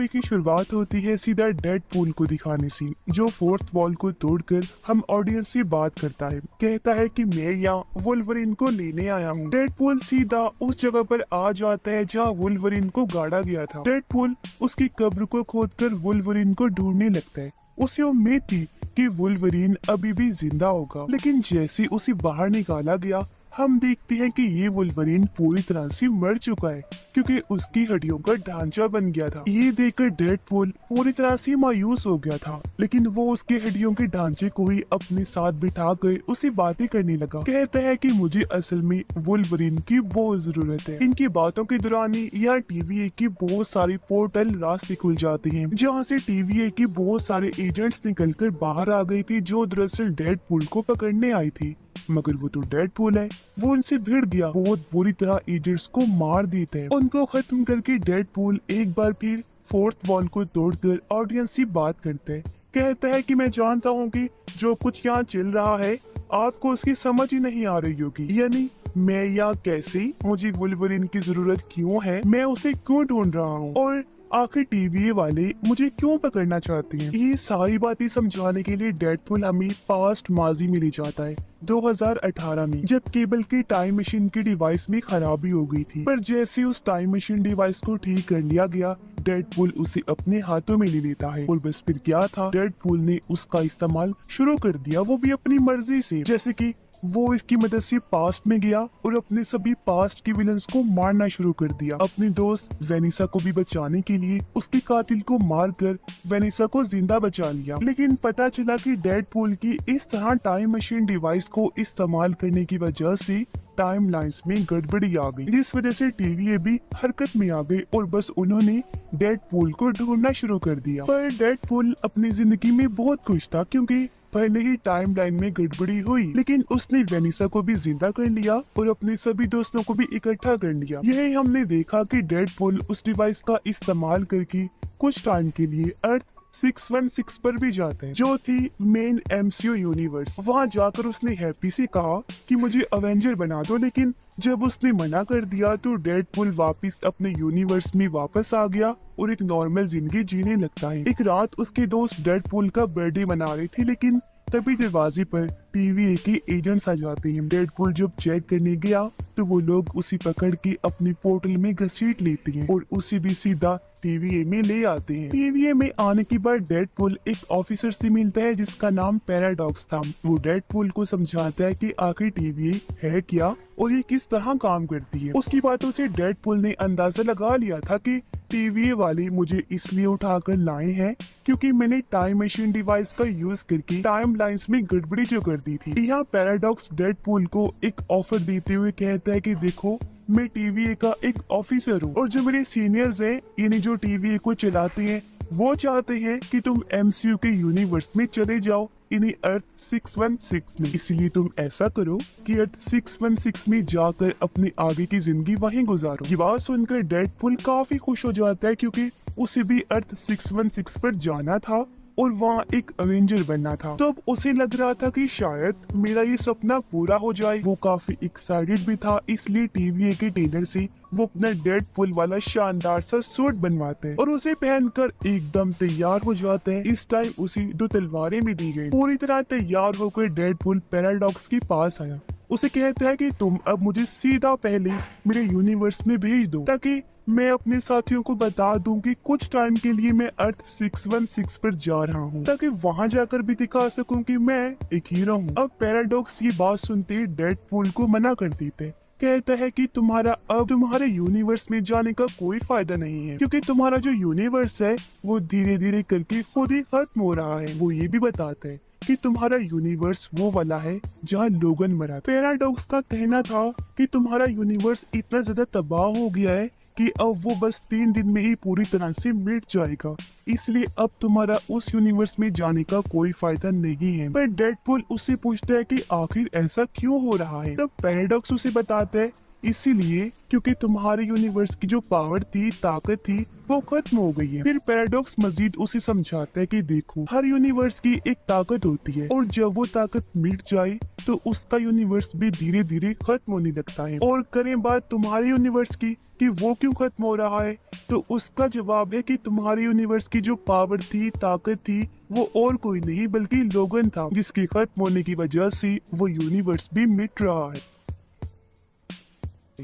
Movie की शुरुआत होती है सीधा डेडपूल को दिखाने से, जो फोर्थ वॉल को तोड़कर हम ऑडियंस से बात करता है। कहता है कि मैं यहाँ वुल्वरीन को लेने आया हूँ। डेडपूल सीधा उस जगह पर आ जाता है जहाँ वुल्वरीन को गाड़ा गया था। डेडपूल उसकी कब्र को खोदकर वुल्वरीन को ढूंढने लगता है। उसे उम्मीद थी कि वुल्वरीन अभी भी जिंदा होगा, लेकिन जैसे उसे बाहर निकाला गया हम देखते हैं कि ये वुल्वरीन पूरी तरह से मर चुका है, क्योंकि उसकी हड्डियों का ढांचा बन गया था। ये देखकर डेडपूल पूरी तरह से मायूस हो गया था, लेकिन वो उसके हड्डियों के ढांचे को ही अपने साथ बिठा कर उसे बातें करने लगा। कहता है कि मुझे असल में वुल्वरीन की बहुत जरूरत है। इनकी बातों के दौरान ही यहाँ TVA की बहुत सारी पोर्टल रास्ते खुल जाते हैं, जहाँ से TVA के बहुत सारे एजेंट्स निकल कर बाहर आ गई थी, जो दरअसल डेडपूल को पकड़ने आई थी। मगर वो तो डेडपूल है, वो उनसे भिड़ गया, बहुत बुरी तरह एजेंट्स को मार देते हैं। उनको खत्म करके डेडपूल एक बार फिर फोर्थ वॉल को तोड़कर ऑडियंस से बात करते हैं। कहता है कि मैं जानता हूँ कि जो कुछ यहाँ चल रहा है आपको उसकी समझ ही नहीं आ रही होगी, यानी मैं यहाँ कैसे, मुझे वुल्वरीन की जरूरत क्यों है, मैं उसे क्यों ढूंढ रहा हूँ, और आखिर TVA वाले मुझे क्यों पकड़ना चाहते हैं। ये सारी बातें समझाने के लिए डेडपूल हमें पास्ट माजी में ले जाता है 2018 में, जब केबल की टाइम मशीन की डिवाइस में खराबी हो गई थी। पर जैसे उस टाइम मशीन डिवाइस को ठीक कर लिया गया, डेडपूल उसे अपने हाथों में ले लेता है। और बस फिर क्या था, डेडपूल ने उसका इस्तेमाल शुरू कर दिया, वो भी अपनी मर्जी से। जैसे कि वो इसकी मदद से पास्ट में गया और अपने सभी पास्ट के विलन्स को मारना शुरू कर दिया। अपनी दोस्त वेनिसा को भी बचाने के लिए उसके कातिल को मारकर वेनिसा को जिंदा बचा लिया। लेकिन पता चला कि डेडपूल की इस तरह टाइम मशीन डिवाइस को इस्तेमाल करने की वजह से टाइम लाइन्स में गड़बड़ी आ गई, जिस वजह से TVA भी हरकत में आ गई और बस उन्होंने डेडपूल को ढूंढना शुरू कर दिया। पर डेडपूल अपनी जिंदगी में बहुत खुश था, क्योंकि पहले ही टाइम लाइन में गड़बड़ी हुई, लेकिन उसने वेनिसा को भी जिंदा कर लिया और अपने सभी दोस्तों को भी इकट्ठा कर लिया। यही हमने देखा कि डेडपूल उस डिवाइस का इस्तेमाल करके कुछ टाइम के लिए अर्थ 616 पर भी जाते हैं, जो थी मेन MCU यूनिवर्स। वहाँ जाकर उसने हैप्पी से कहा कि मुझे अवेंजर बना दो, लेकिन जब उसने मना कर दिया तो डेडपूल वापस अपने यूनिवर्स में वापस आ गया और एक नॉर्मल जिंदगी जीने लगता है। एक रात उसके दोस्त डेडपूल का बर्थडे मना रहे थे, लेकिन तभी दरवाजे पर TVA के एजेंट्स आ जाते हैं। डेडपूल जब चेक करने गया तो वो लोग उसे पकड़ के अपनी पोर्टल में घसीट लेते हैं और उसे भी सीधा TVA में ले आते हैं। TVA में आने के बाद डेडपूल एक ऑफिसर से मिलता है जिसका नाम पैराडॉक्स था। वो डेडपूल को समझाता है कि आखिर TVA है क्या और ये किस तरह काम करती है। उसकी बातों से डेडपूल ने अंदाजा लगा लिया था कि TVA वाले मुझे इसलिए उठाकर लाए हैं क्योंकि मैंने टाइम मशीन डिवाइस का यूज करके टाइम लाइन्स में गड़बड़ी जो कर दी थी। यहाँ पैराडॉक्स डेडपूल को एक ऑफर देते हुए कहता है कि देखो, मैं TVA का एक ऑफिसर हूँ और जो मेरे सीनियर्स हैं, यानी जो TVA को चलाते हैं, वो चाहते हैं कि तुम MCU के यूनिवर्स में चले जाओ, इन्हीं अर्थ 616 में। इसलिए तुम ऐसा करो कि अर्थ 616 में जाकर अपनी आगे की जिंदगी वहीं गुजारो। ये बात सुनकर डेडपूल काफी खुश हो जाता है, क्योंकि उसे भी अर्थ 616 पर जाना था और वहाँ एक अवेंजर बनना था। तो अब उसे लग रहा था कि शायद मेरा ये सपना पूरा हो जाए। वो काफी एक्साइटेड भी था, इसलिए TVA के टेलर से वो अपना डेडपूल वाला शानदार सा सूट बनवाते हैं और उसे पहनकर एकदम तैयार हो जाते हैं। इस टाइम उसे 2 तलवारें भी दी गई। पूरी तरह तैयार होकर डेडपूल पैराडॉक्स के पास आया। उसे कहता है कि तुम अब मुझे सीधा पहले मेरे यूनिवर्स में भेज दो, ताकि मैं अपने साथियों को बता दूं कि कुछ टाइम के लिए मैं अर्थ 616 पर जा रहा हूं, ताकि वहां जाकर भी दिखा सकूं कि मैं एक हीरो हूं। अब पैराडॉक्स ये बात सुनते ही डेडपूल को मना कर देते। कहता है कि तुम्हारे यूनिवर्स में जाने का कोई फायदा नहीं है, क्योंकि तुम्हारा जो यूनिवर्स है वो धीरे धीरे करके खुद ही खत्म हो रहा है। वो ये भी बताते हैं कि तुम्हारा यूनिवर्स वो वाला है जहाँ लोगन मरा। पैराडॉक्स का कहना था कि तुम्हारा यूनिवर्स इतना ज्यादा तबाह हो गया है कि अब वो बस 3 दिन में ही पूरी तरह से मिट जाएगा, इसलिए अब तुम्हारा उस यूनिवर्स में जाने का कोई फायदा नहीं है। पर डेडपूल उससे पूछता है कि आखिर ऐसा क्यों हो रहा है। तब पैराडॉक्स उसे बताता है इसीलिए क्योंकि तुम्हारे यूनिवर्स की जो पावर थी, ताकत थी, वो खत्म हो गई है। फिर पैराडॉक्स मजीद उसे समझाता है कि देखो, हर यूनिवर्स की एक ताकत होती है और जब वो ताकत मिट जाए तो उसका यूनिवर्स भी धीरे धीरे खत्म होने लगता है। और करें बात तुम्हारे यूनिवर्स की कि वो क्यों खत्म हो रहा है, तो उसका जवाब है कि तुम्हारे यूनिवर्स की जो पावर थी, ताकत थी, वो और कोई नहीं बल्कि लोगन था, जिसके खत्म होने की वजह से वो यूनिवर्स भी मिट रहा है।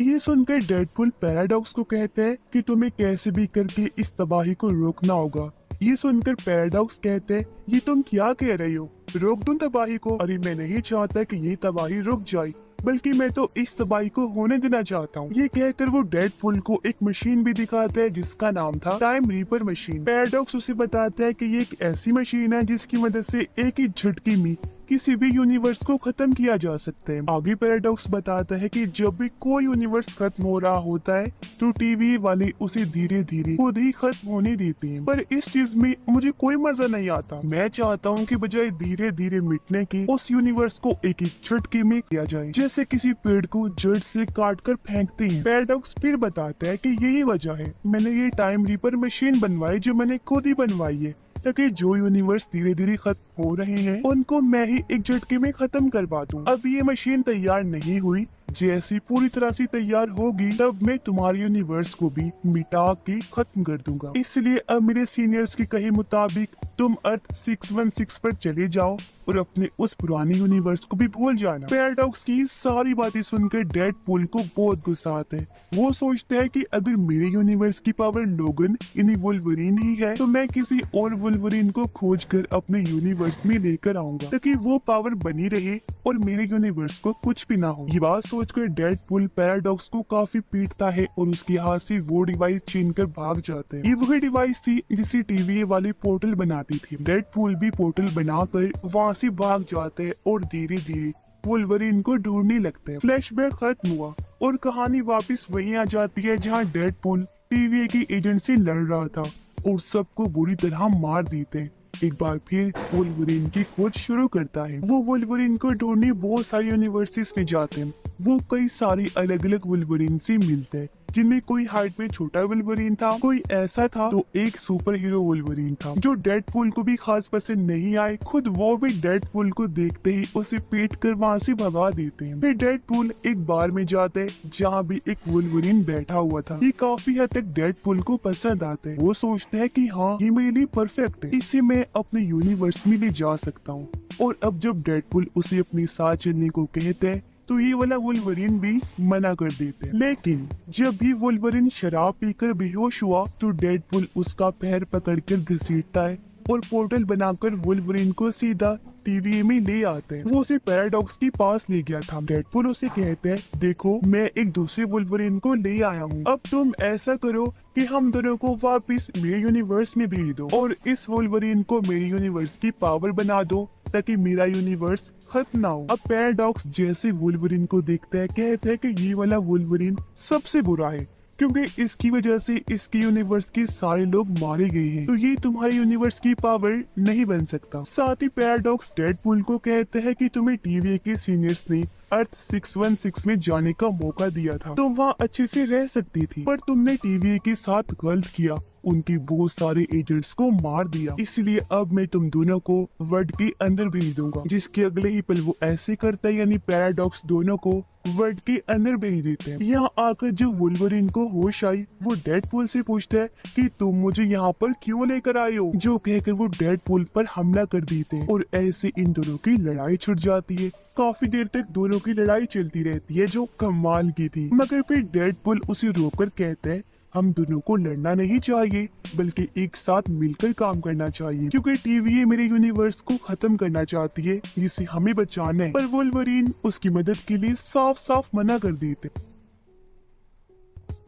ये सुनकर डेडपूल पैराडॉक्स को कहते हैं कि तुम्हें कैसे भी करके इस तबाही को रोकना होगा। ये सुनकर पैराडॉक्स कहते हैं, ये तुम क्या कह रही हो, रोक दूं तबाही को? अरे मैं नहीं चाहता कि ये तबाही रुक जाए, बल्कि मैं तो इस तबाही को होने देना चाहता हूँ। ये कहकर वो डेडपूल को एक मशीन भी दिखाता है जिसका नाम था टाइम रीपर मशीन। पैराडॉक्स उसे बताता है कि ये एक ऐसी मशीन है जिसकी मदद से एक ही झटके में किसी भी यूनिवर्स को खत्म किया जा सकता है। आगे पैराडॉक्स बताता है कि जब भी कोई यूनिवर्स खत्म हो रहा होता है तो टीवी वाले उसे धीरे धीरे खुद ही खत्म होने देते हैं, पर इस चीज में मुझे कोई मजा नहीं आता। मैं चाहता हूँ कि बजाय धीरे धीरे मिटने के, उस यूनिवर्स को एक एक झटके में किया जाए, जैसे किसी पेड़ को जड़ से काट कर फेंकते हैं। पैराडॉक्स फिर बताता है कि यही वजह है मैंने ये टाइम रीपर मशीन बनवाई, जो मैंने खुद ही बनवाई है, ताकि जो यूनिवर्स धीरे धीरे खत्म हो रहे हैं उनको मैं ही एक झटके में खत्म करवा दूं। अब ये मशीन तैयार नहीं हुई, जैसी पूरी तरह से तैयार होगी तब मैं तुम्हारे यूनिवर्स को भी मिटा के खत्म कर दूंगा। इसलिए अब मेरे सीनियर्स के कहे मुताबिक तुम अर्थ 616 पर चले जाओ और अपने उस पुराने यूनिवर्स को भी भूल जाना। पैराडॉक्स की सारी बातें सुनकर डेडपूल को बहुत गुस्सा आता है। वो सोचता है कि अगर मेरे यूनिवर्स की पावर लोगन यानी वुल्वरीन ही है तो मैं किसी और वुल्वरीन को खोज कर अपने यूनिवर्स में लेकर आऊंगा, ताकि वो पावर बनी रहे और मेरे यूनिवर्स को कुछ भी ना हो। ये बात सोचकर डेडपूल पैराडॉक्स को काफी पीटता है और उसके हाथ से वो डिवाइस छीन कर भाग जाते हैं। ये वही डिवाइस थी जिसे टीवी वाले पोर्टल बनाती थी। डेडपूल भी पोर्टल बनाकर वहाँ से भाग जाते हैं और धीरे धीरे वुल्वरीन को ढूंढने लगते हैं। फ्लैशबैक खत्म हुआ और कहानी वापस वहीं आ जाती है जहाँ डेडपूल टीवी के एजेंट से लड़ रहा था और सबको बुरी तरह मार देते हैं। एक बार फिर वुल्वरीन की खोज शुरू करता है। वो वुल्वरीन को ढूंढने बहुत सारे यूनिवर्सिटीज में जाते हैं। वो कई सारी अलग अलग वुल्वरीन से मिलते हैं, जिनमें कोई हाइट में छोटा वुल्वरीन था, कोई ऐसा था तो एक सुपर हीरो वुल्वरीन था जो डेडपूल को भी खास पसंद नहीं आए। खुद वो भी डेडपूल को देखते ही उसे पीट कर वहाँ से भगा देते हैं। फिर डेडपूल एक बार में जाते हैं जहाँ भी एक वुल्वरीन बैठा हुआ था। ये काफी हद तक डेडपूल को पसंद आता है। वो सोचते है कि हाँ, ये मेरे लिए परफेक्ट है, इसे मैं अपने यूनिवर्स में ले जा सकता हूँ। और अब जब डेडपूल उसे अपनी साथ चलने को कहते हैं तो ये वाला वुल्वरीन भी मना कर देते हैं। लेकिन जब भी वुल्वरीन शराब पीकर बेहोश हुआ तो डेडपूल उसका पैर पकड़कर घसीटता है और पोर्टल बनाकर वुल्वरीन को सीधा टीवी में ले आते हैं। वो उसे पैराडॉक्स के पास ले गया था। डेडपूल उसे कहते हैं, देखो मैं एक दूसरे वुल्वरीन को ले आया हूँ, अब तुम ऐसा करो कि हम दोनों को वापस मेरे यूनिवर्स में भेज दो और इस वुल्वरीन को मेरे यूनिवर्स की पावर बना दो ताकि मेरा यूनिवर्स खत्म ना हो। अब पैराडॉक्स जैसे वुल्वरीन को देखता है कहते हैं कि ये वाला वुल्वरीन सबसे बुरा है क्योंकि इसकी वजह से इसके यूनिवर्स के सारे लोग मारे गए हैं, तो ये तुम्हारे यूनिवर्स की पावर नहीं बन सकता। साथ ही पैराडॉक्स डेडपूल को कहते हैं कि तुम्हें टीवी के सीनियर्स ने अर्थ 616 में जाने का मौका दिया था, तुम वहाँ अच्छे से रह सकती थी, पर तुमने टीवी के साथ गलत किया, उनके बहुत सारे एजेंट्स को मार दिया। इसलिए अब मैं तुम दोनों को वर्ल्ड के अंदर भेज दूंगा। जिसके अगले ही पल वो ऐसे करता है, यानी पैराडॉक्स दोनों को वर्ल्ड के अंदर भेज देते हैं। यहाँ आकर जब वुल्वरीन को होश आई वो डेडपूल से पूछता है कि तुम मुझे यहाँ पर क्यों लेकर आए हो, जो कहकर वो डेडपूल पर हमला कर देते हैं और ऐसे इन दोनों की लड़ाई छुट जाती है। काफी देर तक दोनों की लड़ाई चलती रहती है जो कमाल की थी, मगर फिर डेडपूल उसे रोककर कहते हैं हम दोनों को लड़ना नहीं चाहिए बल्कि एक साथ मिलकर काम करना चाहिए, क्योंकि टीवी मेरे यूनिवर्स को खत्म करना चाहती है जिसे हमें बचाना है। पर वुल्वरीन उसकी मदद के लिए साफ साफ मना कर देते।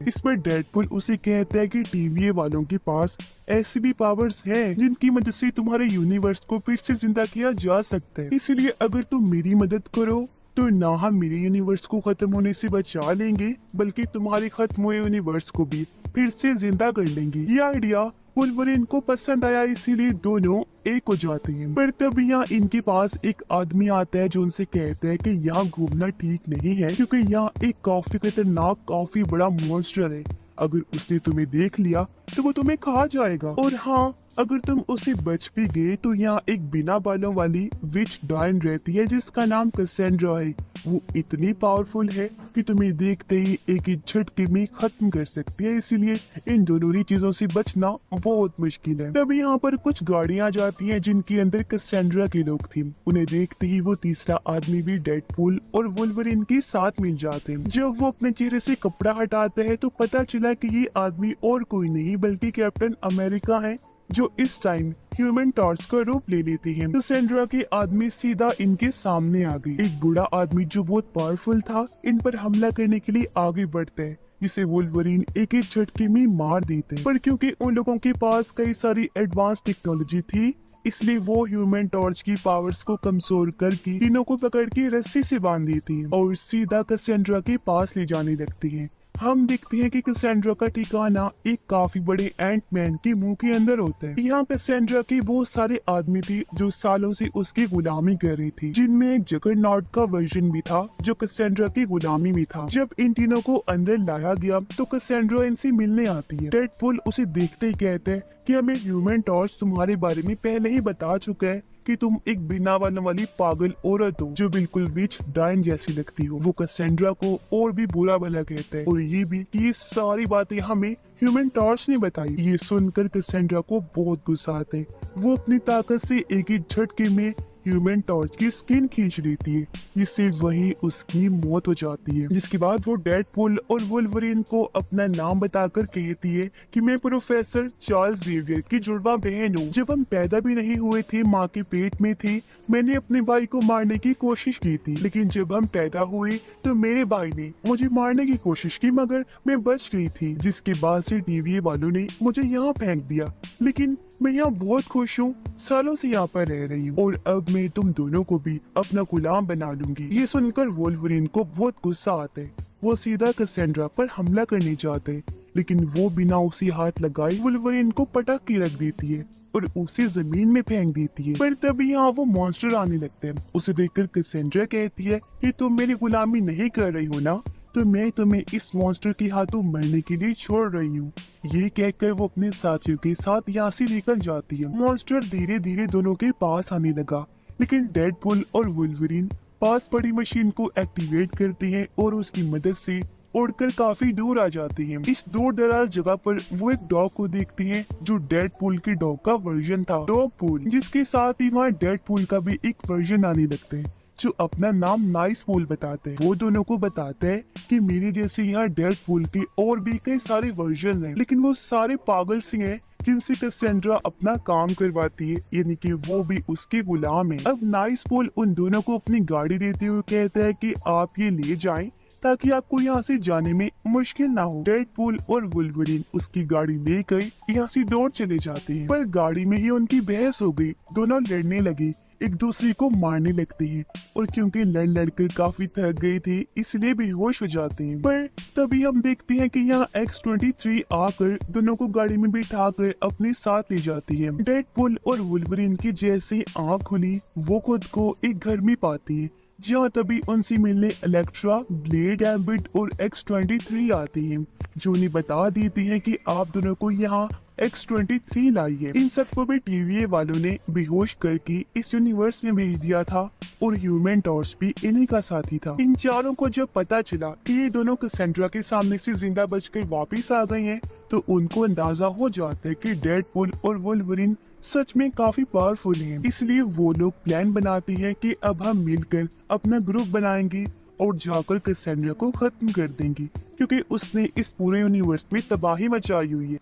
इस पर डेडपूल उसे कहता है कि टीवी वालों के पास ऐसी भी पावर्स हैं जिनकी मदद से तुम्हारे यूनिवर्स को फिर से जिंदा किया जा सकता है। इसलिए अगर तुम मेरी मदद करो तो ना हम मेरे यूनिवर्स को खत्म होने से बचा लेंगे बल्कि तुम्हारे खत्म हुए यूनिवर्स को भी फिर से जिंदा कर लेंगे। ये आइडिया वुल्वरीन को पसंद आया, इसीलिए दोनों एक हो जाते हैं। पर तब यहाँ इनके पास एक आदमी आता है जो उनसे कहता है कि यहाँ घूमना ठीक नहीं है, क्योंकि यहाँ एक काफी खतरनाक, काफी बड़ा मॉन्स्टर है। अगर उसने तुम्हें देख लिया तो वो तुम्हें खा जाएगा। और हाँ, अगर तुम उसे बच भी गए तो यहाँ एक बिना बालों वाली विच डायन रहती है जिसका नाम कैसेंड्रा है। वो इतनी पावरफुल है कि तुम्हें देखते ही एक ही झटके में खत्म कर सकती है, इसीलिए इन दोनों ही चीजों से बचना बहुत मुश्किल है। तभी यहाँ पर कुछ गाड़ियाँ जाती हैं जिनके अंदर कैसेंड्रा के लोग थे। उन्हें देखते ही वो तीसरा आदमी भी डेडपूल और वुल्वरीन के साथ मिल जाते हैं। जब वो अपने चेहरे से कपड़ा हटाते हैं तो पता चला कि ये आदमी और कोई नहीं बल्कि कैप्टन अमेरिका है, जो इस टाइम ह्यूमन टॉर्च का रूप ले लेती है। कैसेंड्रा के आदमी सीधा इनके सामने आ गई। एक बूढ़ा आदमी जो बहुत पावरफुल था इन पर हमला करने के लिए आगे बढ़ता है, जिसे वुल्वरीन एक ही झटके में मार देते हैं। पर क्योंकि उन लोगों के पास कई सारी एडवांस टेक्नोलॉजी थी, इसलिए वो ह्यूमन टॉर्च की पावर्स को कमजोर करके तीनों को पकड़ के रस्सी से बांध देती है और सीधा कैसेंड्रा के पास ले जाने लगती है। हम देखते हैं कि कैसेंड्रा का ठिकाना एक काफी बड़े एंट मैन के मुंह के अंदर होता है। यहाँ कैसेंड्रा के बहुत सारे आदमी थे जो सालों से उसकी गुलामी कर रही थी, जिनमें एक जगरनॉट का वर्जन भी था जो कैसेंड्रा की गुलामी में था। जब इन तीनों को अंदर लाया गया तो कैसेंड्रा इनसे मिलने आती है। डेडपूल उसे देखते ही कहते हैं कि हमें ह्यूमन टॉर्च तुम्हारे बारे में पहले ही बता चुका है कि तुम एक बिना बालों वाली पागल औरत हो जो बिल्कुल विच डायन जैसी लगती हो। वो कैसेंड्रा को और भी बुरा भला कहता है और ये भी कि ये सारी बातें हमें ह्यूमन टॉर्च ने बताई। ये सुनकर कैसेंड्रा को बहुत गुस्सा आता है। वो अपनी ताकत से एक ही झटके में ह्यूमन टॉर्च की स्किन खींच लेती है, जिससे वही उसकी मौत हो जाती है। जिसके बाद वो डेडपूल और वुल्वरीन को अपना नाम बताकर कहती है कि मैं प्रोफेसर चार्ल्स जेवियर की जुड़वा बहन हूँ। जब हम पैदा भी नहीं हुए थे, माँ के पेट में थे, मैंने अपने भाई को मारने की कोशिश की थी, लेकिन जब हम पैदा हुए तो मेरे भाई ने मुझे मारने की कोशिश की, मगर मैं बच गई थी। जिसके बाद से टीवी वालों ने मुझे यहाँ फेंक दिया, लेकिन मैं यहाँ बहुत खुश हूँ, सालों से यहाँ पर रह रही हूँ और अब मैं तुम दोनों को भी अपना गुलाम बना लूंगी। ये सुनकर वुल्वरीन को बहुत गुस्सा आता है। वो सीधा कैसेंड्रा पर हमला करने जाते हैं, लेकिन वो बिना उसे हाथ लगाए वुल्वरीन को पटक के रख देती है और उसे जमीन में फेंक देती है। पर तभी यहाँ वो मॉन्स्टर आने लगते हैं। उसे देखकर कैसेंड्रा कहती है कि तुम मेरी गुलामी नहीं कर रही हो ना, तो मैं तुम्हें इस मॉन्स्टर के हाथों मरने के लिए छोड़ रही हूँ। ये कहकर वो अपने साथियों के साथ यहाँ से निकल जाती है। मॉन्स्टर धीरे धीरे दोनों के पास आने लगा, लेकिन डेडपूल और वुल्वरीन पास पड़ी मशीन को एक्टिवेट करते हैं और उसकी मदद से उड़कर काफी दूर आ जाते हैं। इस दूर दराज जगह पर वो एक डॉग को देखते हैं जो डेडपूल के डॉग का वर्जन था, डॉगपूल, जिसके साथ ही वहाँ डेडपूल का भी एक वर्जन आने लगते हैं जो अपना नाम नाइसपूल बताते हैं। वो दोनों को बताते हैं कि मेरे जैसे यहाँ डेडपूल के और भी कई सारे वर्जन हैं, लेकिन वो सारे पागल से हैं जिनसे कैसेंड्रा अपना काम करवाती है, यानी कि वो भी उसके गुलाम है। अब नाइसपूल उन दोनों को अपनी गाड़ी देते हुए कहता है कि आप ये ले जाएं ताकि आपको यहाँ से जाने में मुश्किल ना हो। डेडपूल और वुल्वरीन उसकी गाड़ी लेकर यहाँ से दौड़ चले जाते हैं, पर गाड़ी में ही उनकी बहस हो गई। दोनों लड़ने लगे, एक दूसरे को मारने लगते हैं और क्योंकि लड़कर काफी थक गए थे इसलिए बेहोश हो जाते हैं। पर तभी हम देखते हैं कि यहाँ X-23 आकर दोनों को गाड़ी में बिठाकर अपने साथ ले जाती है। डेडपूल और वुल्वरीन की जैसे आँख खुली वो खुद को एक घर में पाती है, जहाँ तभी उनसे मिलने इलेक्ट्रा, ब्लेड, गैम्बिट और X-23 आती हैं, जो उन्हें बता देती हैं कि आप दोनों को यहाँ X-23 लाई है। इन सबको भी टीवी वालों ने बेहोश करके इस यूनिवर्स में भेज दिया था और ह्यूमन टॉर्च भी इन्हीं का साथी था। इन चारों को जब पता चला कि ये दोनों कैसेंड्रा के सामने से जिंदा बचकर वापस आ गए हैं, तो उनको अंदाजा हो जाता है कि डेडपूल और वुल्वरीन सच में काफी पावरफुल हैं। इसलिए वो लोग प्लान बनाते हैं कि अब हम मिलकर अपना ग्रुप बनाएंगे और जाकर कैसेंड्रा को खत्म कर देंगे, क्योंकि उसने इस पूरे यूनिवर्स में तबाही मचाई हुई है।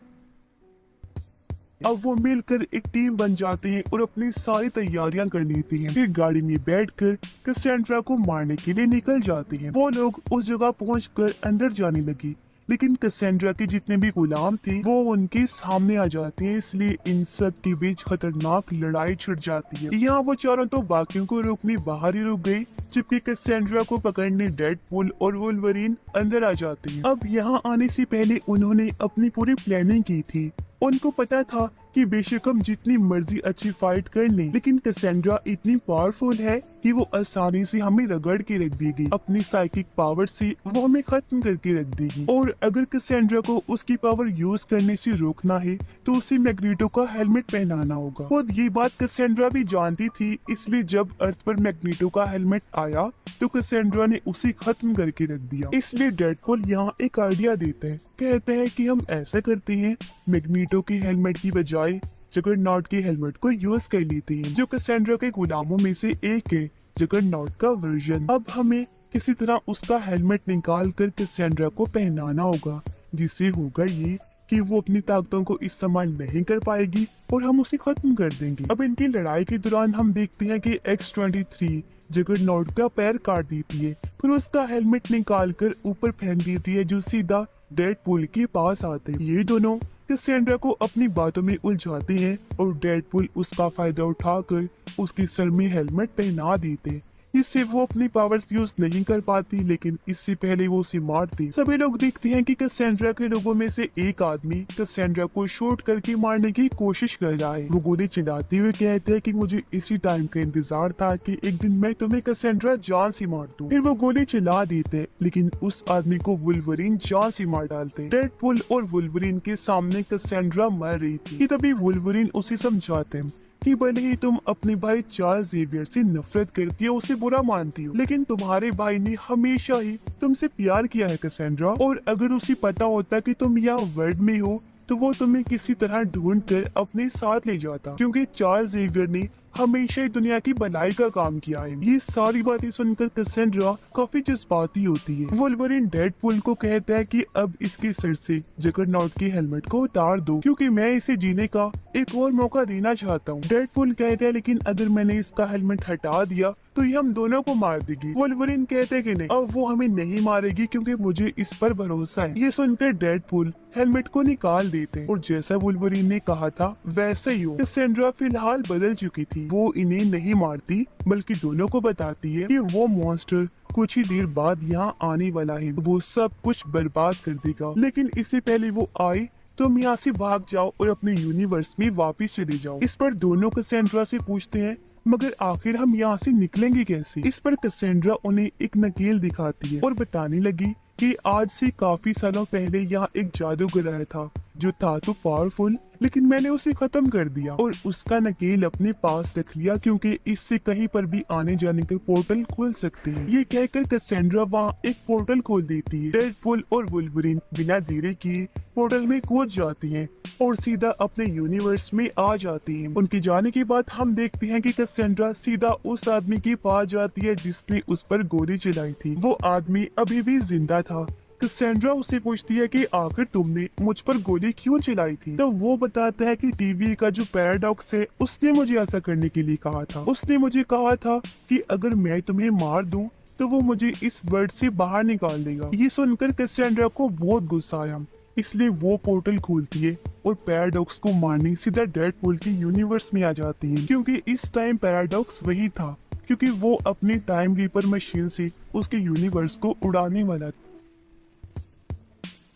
अब वो मिलकर एक टीम बन जाते हैं और अपनी सारी तैयारियां कर लेती हैं। फिर गाड़ी में बैठकर कैसेंड्रा को मारने के लिए निकल जाते हैं। वो लोग उस जगह पहुंचकर अंदर जाने लगे, लेकिन कैसेंड्रा के जितने भी गुलाम थे वो उनके सामने आ जाते हैं, इसलिए इन सब के बीच खतरनाक लड़ाई छिड़ जाती है। यहाँ वो चारों तो बाकियों को रोकने बाहर ही रुक गए, जबकि कैसेंड्रा को पकड़ने डेडपूल और वुल्वरीन अंदर आ जाते हैं। अब यहाँ आने से पहले उन्होंने अपनी पूरी प्लानिंग की थी। उनको पता था कि बेशक हम जितनी मर्जी अच्छी फाइट कर लें, लेकिन कैसेंड्रा इतनी पावरफुल है कि वो आसानी से हमें रगड़ के रख देगी। अपनी साइकिक पावर से वो हमें खत्म करके रख देगी। और अगर कैसेंड्रा को उसकी पावर यूज करने से रोकना है तो उसे मैग्नेटो का हेलमेट पहनाना होगा। और ये बात कैसेंड्रा भी जानती थी, इसलिए जब अर्थ पर मैग्नेटो का हेलमेट आया तो कैसेंड्रा ने उसे खत्म करके रख दिया। इसलिए डेडपूल यहाँ एक आइडिया देते हैं, कहते हैं कि हम ऐसा करते हैं, मैग्नेटो के हेलमेट की बजाय जगरनॉट के हेलमेट को यूज कर लेते हैं, जो कैसेंड्रा के गुलामों में से एक है, जगरनॉट का वर्जन। अब हमें किसी तरह उसका हेलमेट निकाल कर कैसेंड्रा को पहनाना होगा, जिससे होगा ये कि वो अपनी ताकतों को इस्तेमाल नहीं कर पाएगी और हम उसे खत्म कर देंगे। अब इनकी लड़ाई के दौरान हम देखते हैं कि X-23 जगरनॉट का पैर काट देती है, फिर उसका हेलमेट निकाल कर ऊपर फेंक देती है, जो सीधा डेडपूल के पास आते हैं। ये दोनों कैसेंड्रा को अपनी बातों में उलझाते हैं और डेडपूल उसका फायदा उठाकर उसके सर में हेलमेट पहना देते हैं। इससे वो अपनी पावर्स यूज नहीं कर पाती, लेकिन इससे पहले वो उसे मारती। सभी लोग देखते हैं कि कैसेंड्रा के लोगों में से एक आदमी कैसेंड्रा को शूट करके मारने की कोशिश कर रहा है। वो गोली चलाते हुए कहते हैं कि मुझे इसी टाइम का इंतजार था कि एक दिन मैं तुम्हें कैसेंड्रा जान से मार दूं। फिर वो गोली चला देते, लेकिन उस आदमी को वुल्वरीन जान से मार डालते। डेडपूल और वुल्वरीन के सामने कैसेंड्रा मर रही थी, तभी वुल्वरीन उसे समझाते हैं कि भले ही तुम अपने भाई चार्ल्स जेवियर से नफरत करती हो, उसे बुरा मानती हो, लेकिन तुम्हारे भाई ने हमेशा ही तुमसे प्यार किया है कैसेंड्रा। और अगर उसे पता होता कि तुम यहाँ वर्ल्ड में हो तो वो तुम्हें किसी तरह ढूंढ कर अपने साथ ले जाता, क्योंकि चार्ल्स जेवियर ने हमेशा ही दुनिया की भलाई का काम किया है। ये सारी बातें सुनकर कैसेंड्रा काफी जज्बाती होती है। वुल्वरीन डेडपूल को कहता है कि अब इसके सिर से जगरनॉट के हेलमेट को उतार दो, क्योंकि मैं इसे जीने का एक और मौका देना चाहता हूँ। डेडपूल कहता है लेकिन अगर मैंने इसका हेलमेट हटा दिया तो ये हम दोनों को मार देगी। वुल्वरीन कहते हैं कि नहीं, अब वो हमें नहीं मारेगी क्योंकि मुझे इस पर भरोसा है। ये सुनकर डेडपूल हेलमेट को निकाल देते हैं और जैसा वुल्वरीन ने कहा था वैसे ही हो। कैसेंड्रा फिलहाल बदल चुकी थी, वो इन्हें नहीं मारती बल्कि दोनों को बताती है कि वो मॉन्स्टर कुछ ही देर बाद यहाँ आने वाला है, वो सब कुछ बर्बाद कर देगा। लेकिन इससे पहले वो आए तुम यहाँ से भाग जाओ और अपने यूनिवर्स में वापस चले जाओ। इस पर दोनों कैसेंड्रा से पूछते हैं मगर आखिर हम यहाँ से निकलेंगे कैसे। इस पर कैसेंड्रा उन्हें एक नकेल दिखाती है और बताने लगी कि आज से काफी सालों पहले यहाँ एक जादूगर आया था जो था तो पावरफुल, लेकिन मैंने उसे खत्म कर दिया और उसका नकेल अपने पास रख लिया क्योंकि इससे कहीं पर भी आने जाने के पोर्टल खुल सकते हैं। ये कहकर कैसेंड्रा वहाँ एक पोर्टल खोल देती है। डेडपूल और वुल्वरीन बिना देरी किए पोर्टल में कूद जाती हैं और सीधा अपने यूनिवर्स में आ जाती हैं। उनके जाने के बाद हम देखते हैं कि कैसेंड्रा सीधा उस आदमी के पास जाती है जिसने उस पर गोली चलाई थी। वो आदमी अभी भी जिंदा था। कैसेंड्रा उससे पूछती है कि आखिर तुमने मुझ पर गोली क्यों चलाई थी। तो वो बताता है कि टीवी का जो पैराडॉक्स है उसने मुझे ऐसा करने के लिए कहा था। उसने मुझे कहा था कि अगर मैं तुम्हें मार दूं तो वो मुझे इस वर्ल्ड से बाहर निकाल देगा। ये सुनकर कैसेंड्रा को बहुत गुस्सा आया, इसलिए वो पोर्टल खोलती है और पैराडॉक्स को मारने सीधा डेडपूल के यूनिवर्स में आ जाती है, क्योंकि इस टाइम पैराडॉक्स वही था क्योंकि वो अपनी टाइम रीपर मशीन से उसके यूनिवर्स को उड़ाने वाला था।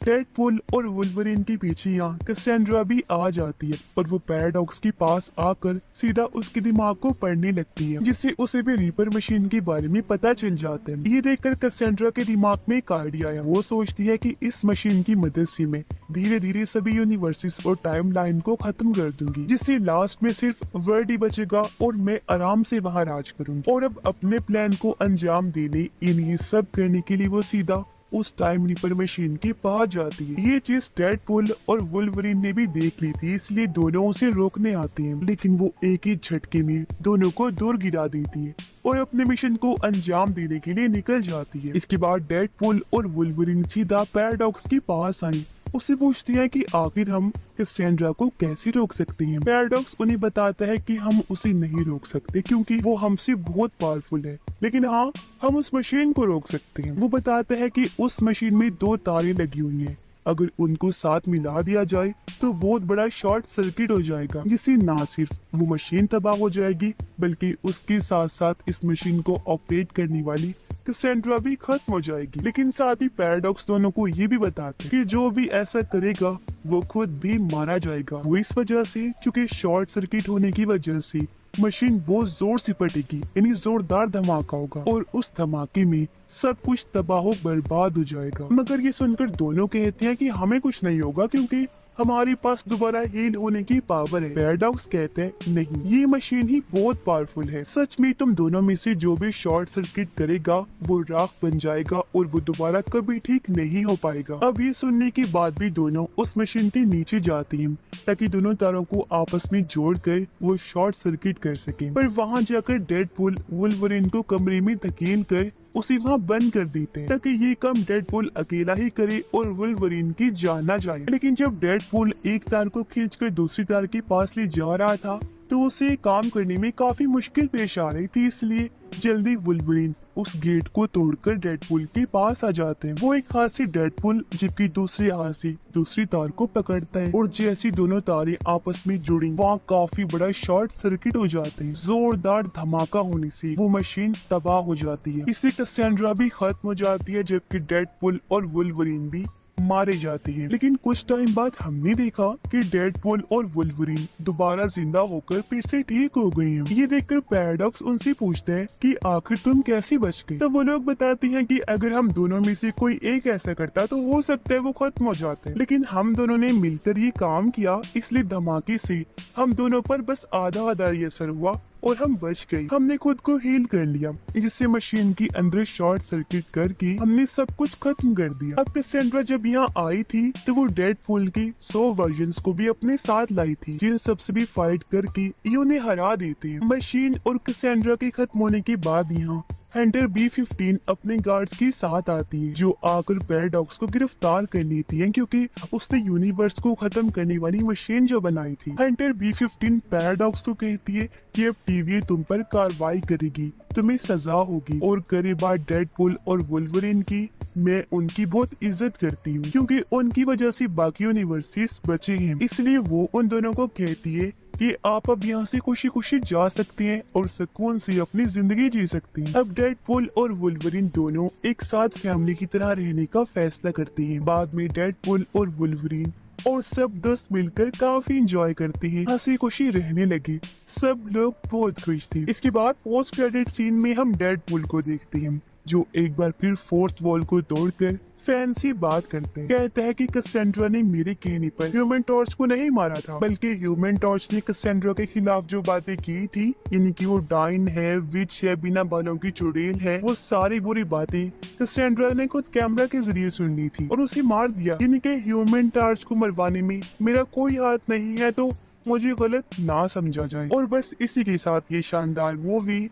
डेडपूल और वुल्वरीन के पीछे यहाँ कैसेंड्रा भी आ जाती है और वो पैराडॉक्स के पास आकर सीधा उसके दिमाग को पढ़ने लगती है, जिससे उसे भी रीपर मशीन के बारे में पता चल जाता है। ये देखकर कैसेंड्रा के दिमाग में एक आइडिया आया। वो सोचती है कि इस मशीन की मदद से मैं धीरे धीरे सभी यूनिवर्सेस और टाइम लाइन को खत्म कर दूंगी, जिससे लास्ट में सिर्फ वर्ल्ड ही बचेगा और मैं आराम से वहाँ राज करूंगी। और अब अपने प्लान को अंजाम देने इन्हें सब करने के लिए वो सीधा उस टाइम रीपर मशीन के पास जाती है। ये चीज डेडपूल और वुल्वरीन ने भी देख ली थी, इसलिए दोनों उसे रोकने आते हैं, लेकिन वो एक ही झटके में दोनों को दूर गिरा देती है और अपने मिशन को अंजाम देने के लिए निकल जाती है। इसके बाद डेडपूल और वुल्वरीन सीधा पैराडॉक्स के पास आई। उससे पूछती है कि आखिर हम कैसेंड्रा को कैसे रोक सकते हैं। पैराडॉक्स उन्हें बताता है कि हम उसे नहीं रोक सकते क्योंकि वो हमसे बहुत पावरफुल है, लेकिन हाँ हम उस मशीन को रोक सकते हैं। वो बताता है कि उस मशीन में 2 तारें लगी हुई हैं, अगर उनको साथ मिला दिया जाए तो बहुत बड़ा शॉर्ट सर्किट हो जाएगा, जिससे ना सिर्फ वो मशीन तबाह हो जाएगी बल्कि उसके साथ साथ इस मशीन को ऑपरेट करने वाली कैसेंड्रा भी खत्म हो जाएगी। लेकिन साथ ही पैराडॉक्स दोनों को ये भी बताते कि जो भी ऐसा करेगा वो खुद भी मारा जाएगा। वो इस वजह से क्योंकि शॉर्ट सर्किट होने की वजह से मशीन बहुत जोर से फटेगी, यानी जोरदार धमाका होगा और उस धमाके में सब कुछ तबाह बर्बाद हो जाएगा। मगर ये सुनकर दोनों कहते हैं कि हमें कुछ नहीं होगा क्योंकि हमारे पास दोबारा हील होने की पावर है। पैराडॉक्स कहते हैं नहीं, ये मशीन ही बहुत पावरफुल है। सच में तुम दोनों में से जो भी शॉर्ट सर्किट करेगा वो राख बन जाएगा और वो दोबारा कभी ठीक नहीं हो पाएगा। अब ये सुनने के बाद भी दोनों उस मशीन के नीचे जाते हैं ताकि दोनों तारों को आपस में जोड़कर वो शॉर्ट सर्किट कर सके। पर वहाँ जाकर डेडपूल वुल्वरीन को कमरे में धकेल कर उसे वहाँ बंद कर देते हैं ताकि ये काम डेडपूल अकेला ही करे और वुल्वरीन की जान ना जाए। लेकिन जब डेडपूल एक तार को खींचकर दूसरी तार के पास ले जा रहा था तो उसे काम करने में काफी मुश्किल पेश आ रही थी, इसलिए जल्दी वुल्वरीन उस गेट को तोड़कर डेडपूल के पास आ जाते हैं। वो एक हाथ से डेडपूल जबकि दूसरे हाथ से दूसरी तार को पकड़ता है और जैसी दोनों तारें आपस में जुड़ी वहाँ काफी बड़ा शॉर्ट सर्किट हो जाते हैं। जोरदार धमाका होने से वो मशीन तबाह हो जाती है। इससे कैसेंड्रा भी खत्म हो जाती है जबकि डेडपूल और वुल्वरीन भी मारे जाते हैं। लेकिन कुछ टाइम बाद हमने देखा कि डेडपूल और वुल्वरीन दोबारा जिंदा होकर फिर से ठीक हो गए हैं। ये देखकर पैराडॉक्स उनसे पूछते हैं कि आखिर तुम कैसे बच गए। तो वो लोग बताते हैं कि अगर हम दोनों में से कोई एक ऐसा करता तो हो सकता है वो खत्म हो जाते, लेकिन हम दोनों ने मिलकर ये काम किया, इसलिए धमाके से हम दोनों पर बस आधा आधा ही असर हुआ और हम बच गए। हमने खुद को हील कर लिया, जिससे मशीन के अंदर शॉर्ट सर्किट करके हमने सब कुछ खत्म कर दिया। अब कैसेंड्रा जब यहाँ आई थी तो वो डेडपूल के 100 वर्जन्स को भी अपने साथ लाई थी, जिन सबसे भी फाइट करके ये उन्हें हरा देते हैं। मशीन और कैसेंड्रा के खत्म होने के बाद यहाँ हंटर B-15 अपने गार्ड्स के साथ आती है, जो आकर पैराडॉक्स को गिरफ्तार कर लेती है क्योंकि उसने यूनिवर्स को खत्म करने वाली मशीन जो बनाई थी। हंटर B-15 पैराडॉक्स को कहती है कि अब TVA तुम पर कार्रवाई करेगी, तुम्हें सजा होगी। और करीबा डेडपूल और वुल्वरीन की मैं उनकी बहुत इज्जत करती हूँ क्योंकि उनकी वजह से बाकी यूनिवर्सेस बचे हैं, इसलिए वो उन दोनों को कहती है कि आप अब यहाँ से खुशी खुशी जा सकते हैं और सुकून से अपनी जिंदगी जी सकते हैं। अब डेडपूल और वुल्वरीन दोनों एक साथ फैमिली की तरह रहने का फैसला करते हैं। बाद में डेडपूल और वुल्वरीन और सब दोस्त मिलकर काफी एंजॉय करते हैं, हंसी खुशी रहने लगे, सब लोग बहुत खुश थे। इसके बाद पोस्ट क्रेडिट सीन में हम डेडपूल को देखते हैं जो एक बार फिर फोर्थ वॉल को तोड़कर फैन से बात करते हैं। कहता है कि कैसेंड्रा ने मेरे कहने पर ह्यूमन टॉर्च को नहीं मारा था, बल्कि ह्यूमन टॉर्च ने कैसेंड्रा के खिलाफ जो बातें की थी, यानी कि वो डाइन है, विच है, बिना बालों की चुड़ैल है, वो सारी बुरी बातें कैसेंड्रा ने खुद कैमरा के जरिए सुन ली थी और उसे मार दिया। यानी कि ह्यूमन टॉर्च को मरवाने में मेरा कोई हाथ नहीं है, तो मुझे गलत ना समझा जाए। और बस इसी के साथ ये शानदार मूवी